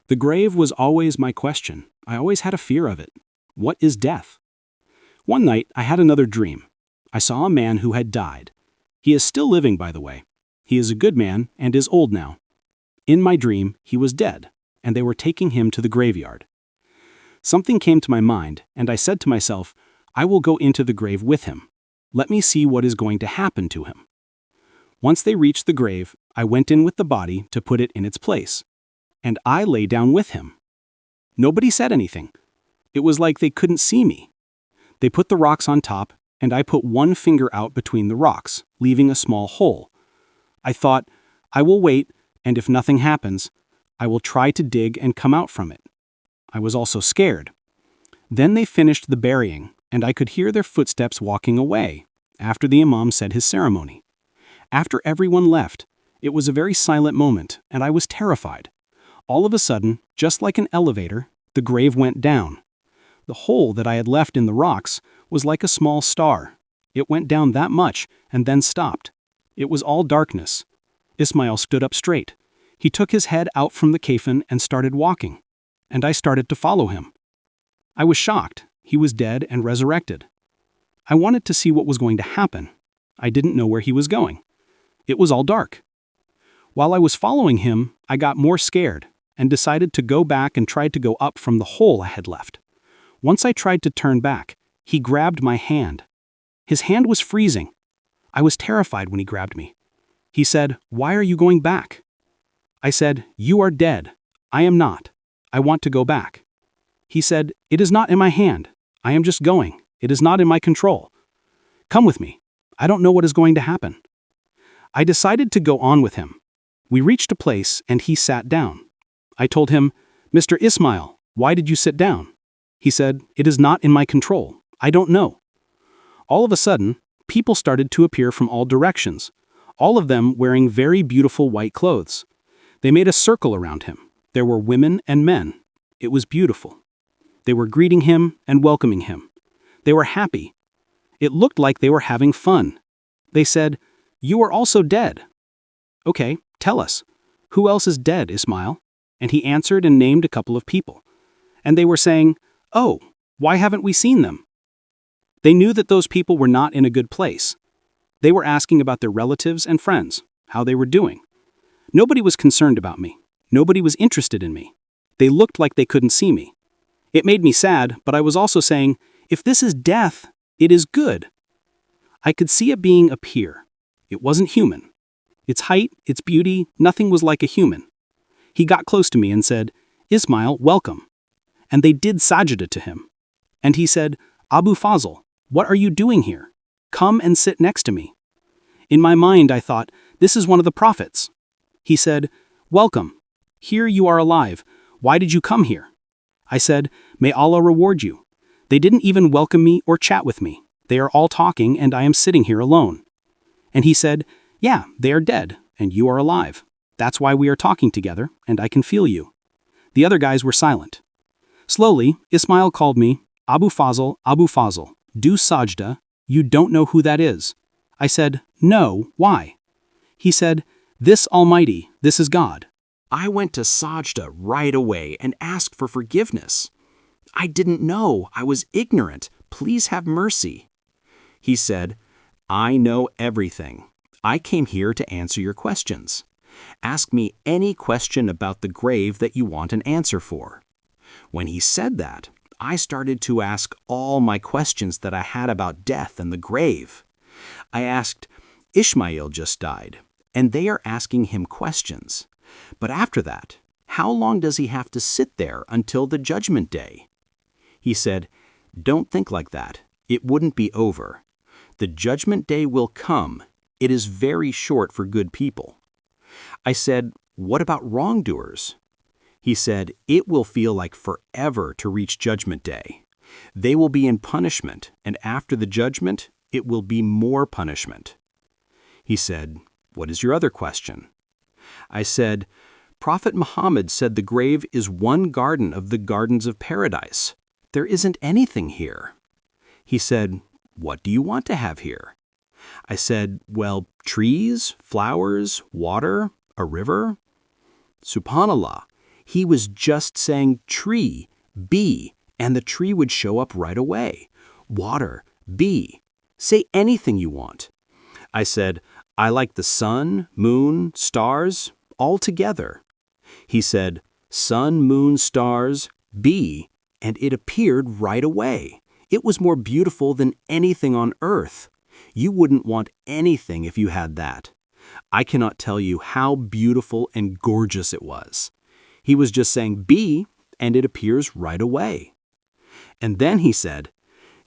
The grave was always my question. I always had a fear of it. What is death? One night, I had another dream. I saw a man who had died. He is still living, by the way. He is a good man and is old now. In my dream, he was dead, and they were taking him to the graveyard. Something came to my mind, and I said to myself, I will go into the grave with him. Let me see what is going to happen to him. Once they reached the grave, I went in with the body to put it in its place. And I lay down with him. Nobody said anything. It was like they couldn't see me. They put the rocks on top, and I put one finger out between the rocks, leaving a small hole. I thought, I will wait, and if nothing happens, I will try to dig and come out from it. I was also scared. Then they finished the burying, and I could hear their footsteps walking away, after the imam said his ceremony. After everyone left, it was a very silent moment, and I was terrified. All of a sudden, just like an elevator, the grave went down. The hole that I had left in the rocks was like a small star. It went down that much and then stopped. It was all darkness. Ismail stood up straight. He took his head out from the coffin and started walking. And I started to follow him. I was shocked. He was dead and resurrected. I wanted to see what was going to happen. I didn't know where he was going. It was all dark. While I was following him, I got more scared and decided to go back and tried to go up from the hole I had left. Once I tried to turn back, he grabbed my hand. His hand was freezing. I was terrified when he grabbed me. He said, "Why are you going back?" I said, "You are dead. I am not. I want to go back." He said, "It is not in my hand. I am just going. It is not in my control. Come with me. I don't know what is going to happen." I decided to go on with him. We reached a place and he sat down. I told him, "Mr. Ismail, why did you sit down?" He said, "It is not in my control. I don't know." All of a sudden, people started to appear from all directions, all of them wearing very beautiful white clothes. They made a circle around him. There were women and men. It was beautiful. They were greeting him and welcoming him. They were happy. It looked like they were having fun. They said, "You are also dead." "Okay, tell us. Who else is dead, Ismail?" And he answered and named a couple of people. And they were saying, "Oh, why haven't we seen them?" They knew that those people were not in a good place. They were asking about their relatives and friends, how they were doing. Nobody was concerned about me. Nobody was interested in me. They looked like they couldn't see me. It made me sad, but I was also saying, if this is death, it is good. I could see a being appear. It wasn't human. Its height, its beauty, nothing was like a human. He got close to me and said, "Ismail, welcome." And they did sajda to him. And he said, "Abu Fazl, what are you doing here? Come and sit next to me." In my mind, I thought, this is one of the prophets. He said, "Welcome. Here you are alive. Why did you come here?" I said, "May Allah reward you." They didn't even welcome me or chat with me. They are all talking and I am sitting here alone. And he said, "Yeah, they are dead and you are alive. That's why we are talking together and I can feel you." The other guys were silent. Slowly, Ismail called me, Abu Fazl, do sajda, you don't know who that is." I said, "No, why?" He said, "This Almighty, this is God." I went to sajda right away and asked for forgiveness. "I didn't know, I was ignorant, please have mercy." He said, "I know everything. I came here to answer your questions. Ask me any question about the grave that you want an answer for." When he said that, I started to ask all my questions that I had about death and the grave. I asked, "Ishmael just died, and they are asking him questions. But after that, how long does he have to sit there until the judgment day?" He said, "Don't think like that. It wouldn't be over. The judgment day will come. It is very short for good people." I said, "What about wrongdoers?" He said, "It will feel like forever to reach judgment day. They will be in punishment, and after the judgment, it will be more punishment." He said, "What is your other question?" I said, "Prophet Muhammad said the grave is one garden of the gardens of paradise. There isn't anything here." He said, "What do you want to have here?" I said, "Well, trees, flowers, water, a river." Subhanallah, He was just saying tree, bee, and the tree would show up right away. Water, bee. Say anything you want. I said, I like the sun, moon, stars, all together. He said, sun, moon, stars, bee, and it appeared right away. It was more beautiful than anything on earth. You wouldn't want anything if you had that. I cannot tell you how beautiful and gorgeous it was. He was just saying bee, and it appears right away. And then he said,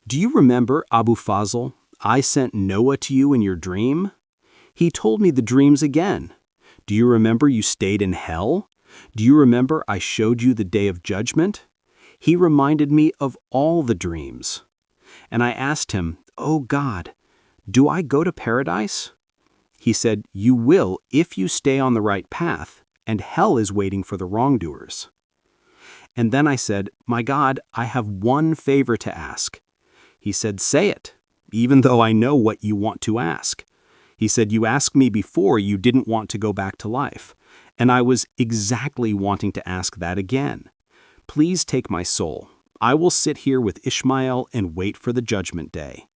do you remember, Abu Fazl, I sent Noah to you in your dream? He told me the dreams again. Do you remember you stayed in hell? Do you remember I showed you the day of judgment? He reminded me of all the dreams. And I asked him, oh God, do I go to paradise? He said, you will if you stay on the right path, and hell is waiting for the wrongdoers. And then I said, my God, I have one favor to ask. He said, say it, even though I know what you want to ask. He said, you asked me before you didn't want to go back to life, and I was exactly wanting to ask that again. Please take my soul. I will sit here with Ishmael and wait for the judgment day.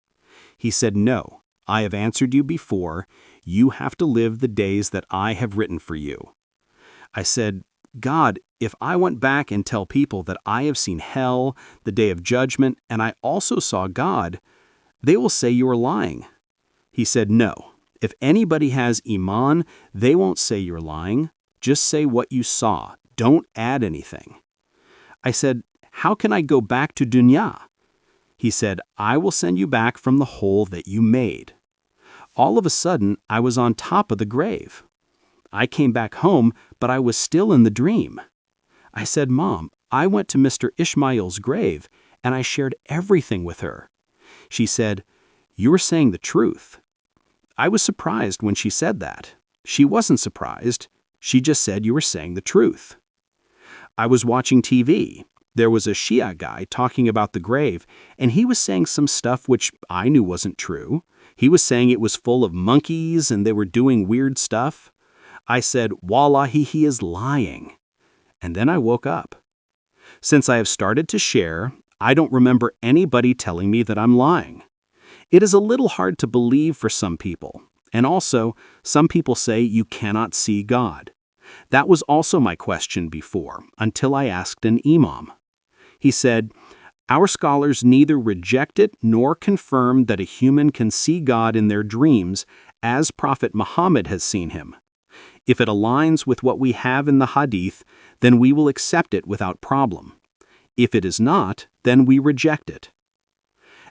He said, no, I have answered you before. You have to live the days that I have written for you. I said, God, if I went back and tell people that I have seen hell, the day of judgment, and I also saw God, they will say you are lying. He said, no. If anybody has iman, they won't say you're lying. Just say what you saw. Don't add anything. I said, how can I go back to dunya? He said, I will send you back from the hole that you made. All of a sudden, I was on top of the grave. I came back home, but I was still in the dream. I said, Mom, I went to Mr. Ishmael's grave, and I shared everything with her. She said, you were saying the truth. I was surprised when she said that. She wasn't surprised. She just said you were saying the truth. I was watching TV. There was a Shia guy talking about the grave, and he was saying some stuff which I knew wasn't true. He was saying it was full of monkeys and they were doing weird stuff. I said, Wallahi, he is lying. And then I woke up. Since I have started to share, I don't remember anybody telling me that I'm lying. It is a little hard to believe for some people. And also, some people say you cannot see God. That was also my question before, until I asked an imam. He said, our scholars neither reject it nor confirm that a human can see God in their dreams as Prophet Muhammad has seen him. If it aligns with what we have in the hadith, then we will accept it without problem. If it is not, then we reject it.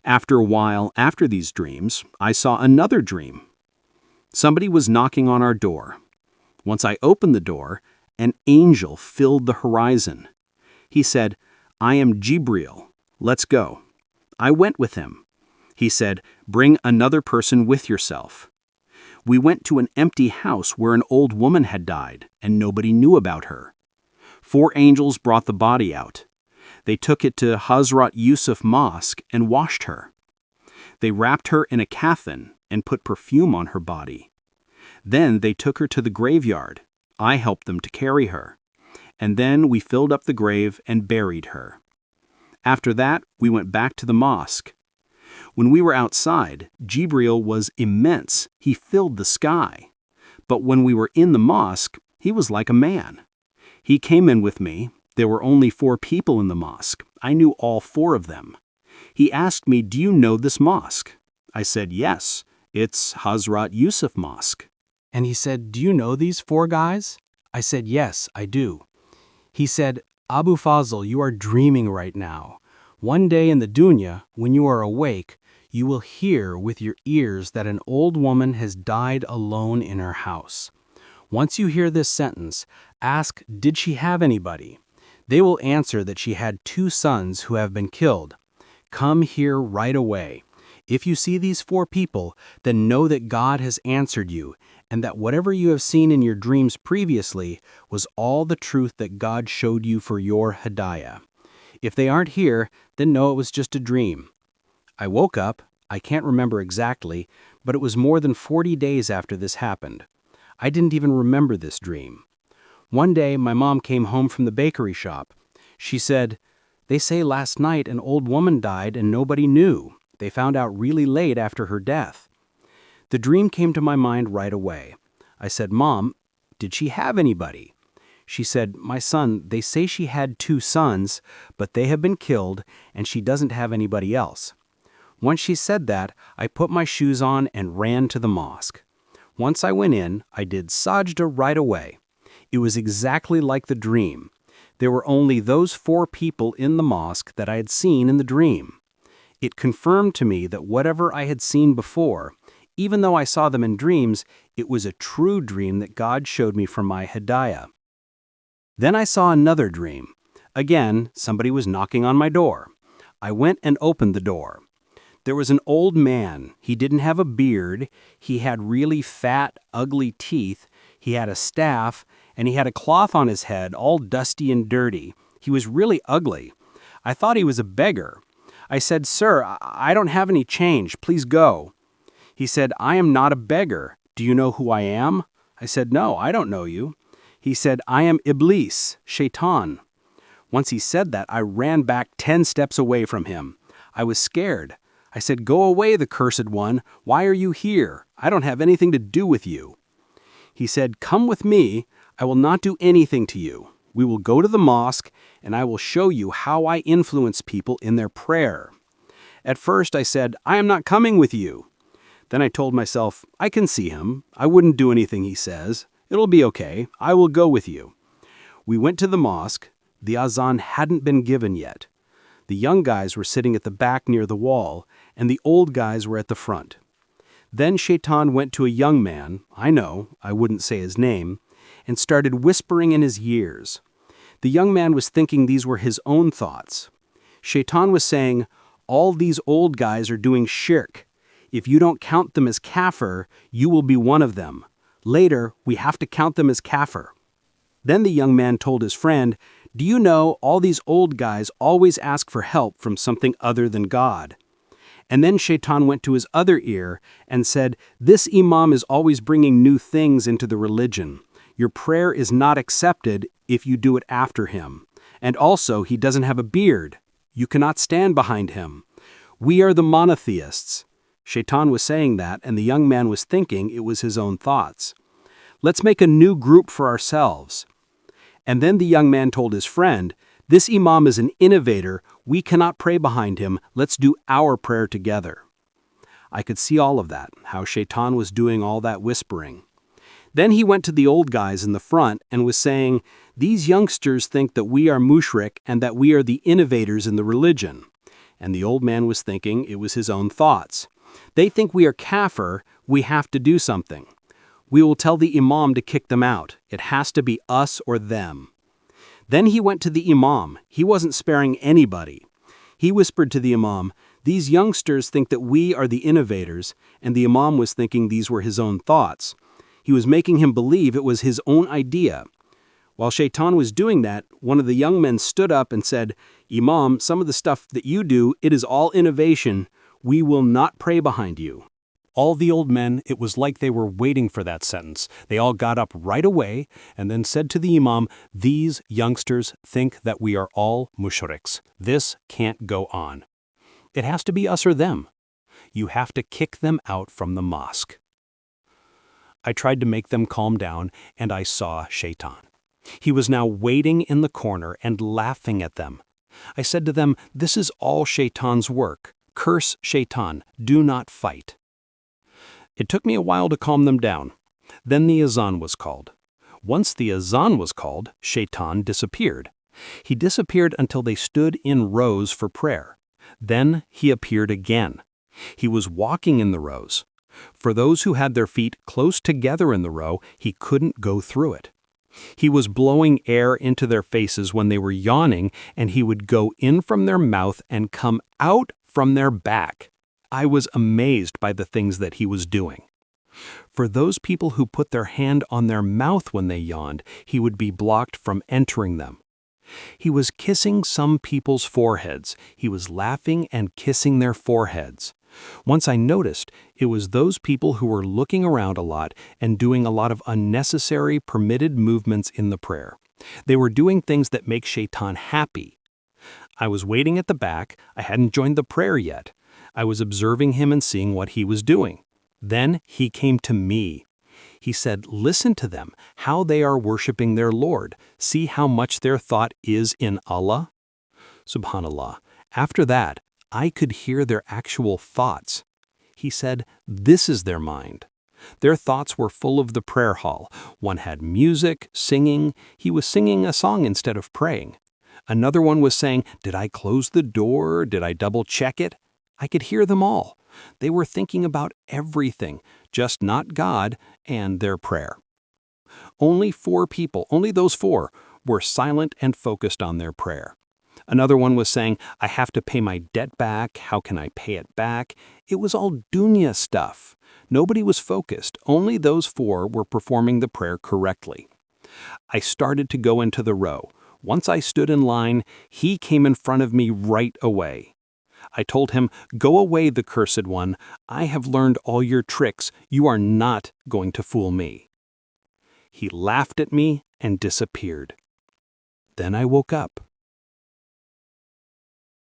After a while after these dreams, I saw another dream. Somebody was knocking on our door. Once I opened the door, an angel filled the horizon. He said, I am Jibril. Let's go. I went with him. He said, bring another person with yourself. We went to an empty house where an old woman had died, and nobody knew about her. 4 angels brought the body out. They took it to Hazrat Yusuf Mosque and washed her. They wrapped her in a kafan and put perfume on her body. Then they took her to the graveyard. I helped them to carry her. And then we filled up the grave and buried her. After that, we went back to the mosque. When we were outside, Jibril was immense. He filled the sky. But when we were in the mosque, he was like a man. He came in with me. There were only 4 people in the mosque. I knew all 4 of them. He asked me, do you know this mosque? I said, yes, it's Hazrat Yusuf Mosque. And he said, do you know these 4 guys? I said, yes, I do. He said, Abu Fazl, you are dreaming right now. One day in the dunya, when you are awake, you will hear with your ears that an old woman has died alone in her house. Once you hear this sentence, ask, did she have anybody? They will answer that she had 2 sons who have been killed. Come here right away. If you see these 4 people, then know that God has answered you, and that whatever you have seen in your dreams previously was all the truth that God showed you for your hidayah. If they aren't here, then know it was just a dream. I woke up, I can't remember exactly, but it was more than 40 days after this happened. I didn't even remember this dream. One day, my mom came home from the bakery shop. She said, "They say last night an old woman died and nobody knew. They found out really late after her death." The dream came to my mind right away. I said, "Mom, did she have anybody?" She said, "My son, they say she had 2 sons, but they have been killed and she doesn't have anybody else." Once she said that, I put my shoes on and ran to the mosque. Once I went in, I did sajda right away. It was exactly like the dream. There were only those 4 people in the mosque that I had seen in the dream. It confirmed to me that whatever I had seen before, even though I saw them in dreams, it was a true dream that God showed me from my hidayah. Then I saw another dream. Again, somebody was knocking on my door. I went and opened the door. There was an old man. He didn't have a beard. He had really fat, ugly teeth. He had a staff, and he had a cloth on his head, all dusty and dirty. He was really ugly. I thought he was a beggar. I said, "Sir, I don't have any change. Please go." He said, "I am not a beggar. Do you know who I am?" I said, "No, I don't know you." He said, "I am Iblis, Shaytan." Once he said that, I ran back 10 steps away from him. I was scared. I said, "Go away, the cursed one. Why are you here? I don't have anything to do with you." He said, "Come with me. I will not do anything to you. We will go to the mosque, and I will show you how I influence people in their prayer." At first, I said, "I am not coming with you." Then I told myself, "I can see him. I wouldn't do anything he says. It'll be okay. I will go with you." We went to the mosque. The azan hadn't been given yet. The young guys were sitting at the back near the wall, and the old guys were at the front. Then Shaytan went to a young man, I wouldn't say his name, and started whispering in his ears. The young man was thinking these were his own thoughts. Shaytan was saying, "All these old guys are doing shirk. If you don't count them as kafir, you will be one of them. Later, we have to count them as kafir." Then the young man told his friend, "Do you know all these old guys always ask for help from something other than God?" And then Shaitan went to his other ear and said, "This imam is always bringing new things into the religion. Your prayer is not accepted if you do it after him. And also, he doesn't have a beard. You cannot stand behind him. We are the monotheists." Shaitan was saying that, and the young man was thinking it was his own thoughts. "Let's make a new group for ourselves." And then the young man told his friend, "This imam is an innovator. We cannot pray behind him. Let's do our prayer together." I could see all of that, how Shaitan was doing all that whispering. Then he went to the old guys in the front and was saying, "These youngsters think that we are mushrik and that we are the innovators in the religion." And the old man was thinking it was his own thoughts. "They think we are kafir. We have to do something. We will tell the imam to kick them out. It has to be us or them." Then he went to the imam. He wasn't sparing anybody. He whispered to the imam, "These youngsters think that we are the innovators," and the imam was thinking these were his own thoughts. He was making him believe it was his own idea. While Shaitan was doing that, one of the young men stood up and said, "Imam, some of the stuff that you do, it is all innovation. We will not pray behind you." All the old men, it was like they were waiting for that sentence. They all got up right away and then said to the imam, "These youngsters think that we are all mushriks. This can't go on. It has to be us or them. You have to kick them out from the mosque." I tried to make them calm down, and I saw Shaitan. He was now waiting in the corner and laughing at them. I said to them, "This is all Shaitan's work. Curse Shaitan. Do not fight." It took me a while to calm them down. Then the azan was called. Once the azan was called, Shaitan disappeared. He disappeared until they stood in rows for prayer. Then he appeared again. He was walking in the rows. For those who had their feet close together in the row, he couldn't go through it. He was blowing air into their faces when they were yawning, and he would go in from their mouth and come out from their back. I was amazed by the things that he was doing. For those people who put their hand on their mouth when they yawned, he would be blocked from entering them. He was kissing some people's foreheads. He was laughing and kissing their foreheads. Once I noticed, it was those people who were looking around a lot and doing a lot of unnecessary permitted movements in the prayer. They were doing things that make Shaytan happy. I was waiting at the back. I hadn't joined the prayer yet. I was observing him and seeing what he was doing. Then he came to me. He said, "Listen to them, how they are worshiping their Lord. See how much their thought is in Allah." Subhanallah. After that, I could hear their actual thoughts. He said, "This is their mind." Their thoughts were full of the prayer hall. One had music, singing. He was singing a song instead of praying. Another one was saying, "Did I close the door? Did I double check it?" I could hear them all. They were thinking about everything, just not God and their prayer. Only 4 people, only those 4, were silent and focused on their prayer. Another one was saying, "I have to pay my debt back. How can I pay it back?" It was all dunya stuff. Nobody was focused. Only those 4 were performing the prayer correctly. I started to go into the row. Once I stood in line, he came in front of me right away. I told him, "Go away, the cursed one. I have learned all your tricks. You are not going to fool me." He laughed at me and disappeared. Then I woke up.